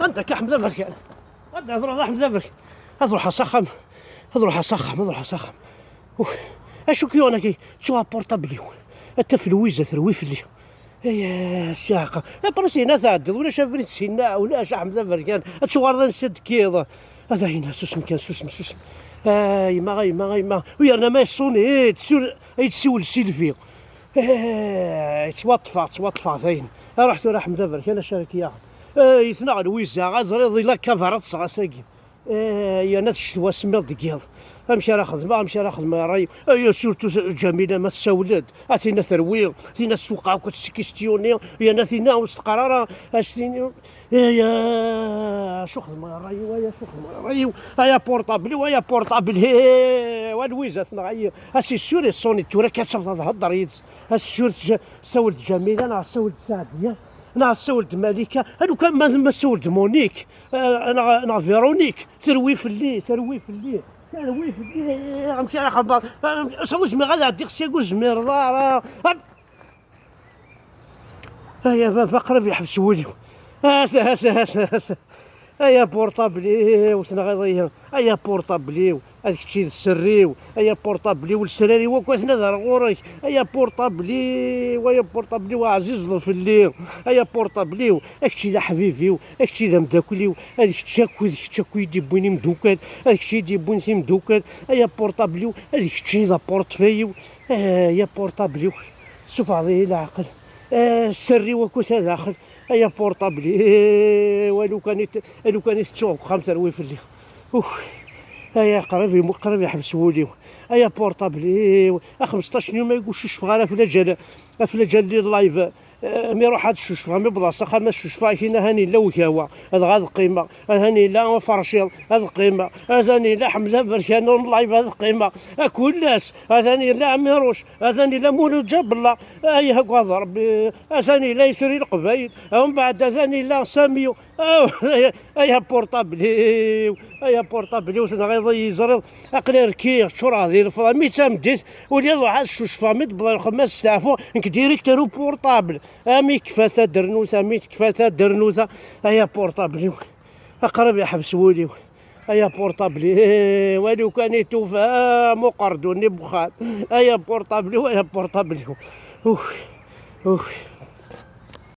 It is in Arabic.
عندك احمد افرك غدا هضروا احمد افرك هضروح اسخم هضروح اسخم اشو كيونا كي تشوها بورطابلي حتى في الويزه ترويف لي يا ساقه برسينا تعدد ولا شافني تسينا ولا احمد افرك تشو غرض نسد كيضا هذا هنا سوسم كان سوسم ما ويانا ما يصوني تسول سيلفي توطفى ثين رحت وراح مدبر كان شارك يثنى الويزا غازريض لا كفرت صغاساكي يا ناس شتوا سمير دقيض امشي راخذ ما راي يا سورتو جميله ما تسولد اتينا ثروي تينا السوق كتسكيستيوني يا ناثينا وسط قراره اشتيني يا شو خدمه رايو يا بورطابل هي والويزا ثنغي اسي سوري صوني تورا كتشوف تهضر يدز السور سولد جميله انا سولد سعديه انا سولد مالكه هادو كان ما سولد مونيك انا فيرونيك تروي في الليل غنمشي على خبار واش ما غادي عندي خصي نقول زمير دار يا بابا قرب يحبس وليو هات يا بورطابلي وسنا غيضيع يا بورطابلي هذاك الشيء السري يا بورطابلي والسراري وكاس نظر غورك يا بورطابلي وعزيز في الليل يا بورطابلي هاك الشيء حبيبي هاك الشيء مداكلي هذيك تشاكوي ديبوني مدوكل هذاك الشيء ديبوني مدوكل يا بورطابلي هذيك الشيء لا بورطفيو يا بورطابلي شوف هذه العقل السري وكاس داخل يا بورطابلي ولو كانت تشوف خمسة روي في الليل يا قريب يحبسوا وليو يا بورطابلي 15 يوم ما يقولش شفغاله في جال اللايف مي يروح هاد الشوش فهمي بلاصه خا ما الشوش فاكينا هاني لا وكاوا هاد غاد القيمه هاني لا فرشيل هاد القيمه هاني لا حمزه برشان لايف هاد القيمه كل الناس هاني لا عميروش هاني لا مولود جاب الله اي هاك ربي هاني لا يسري القبايل ومن بعد هاني لا ساميو يا بورطابلي وشنو غيضي يزرد اقلي ركي شرا ديال الفضا تمديت ولي واحد الشوش فامي بلا الخماس تعرفوا انك ديريكتور بورطابل امي كفاتا درنوثه يا بورطابلي اقرب يحبس وليو يا بورطابلي ولو كان يتوفى مقردوني بخار يا بورطابلي اوه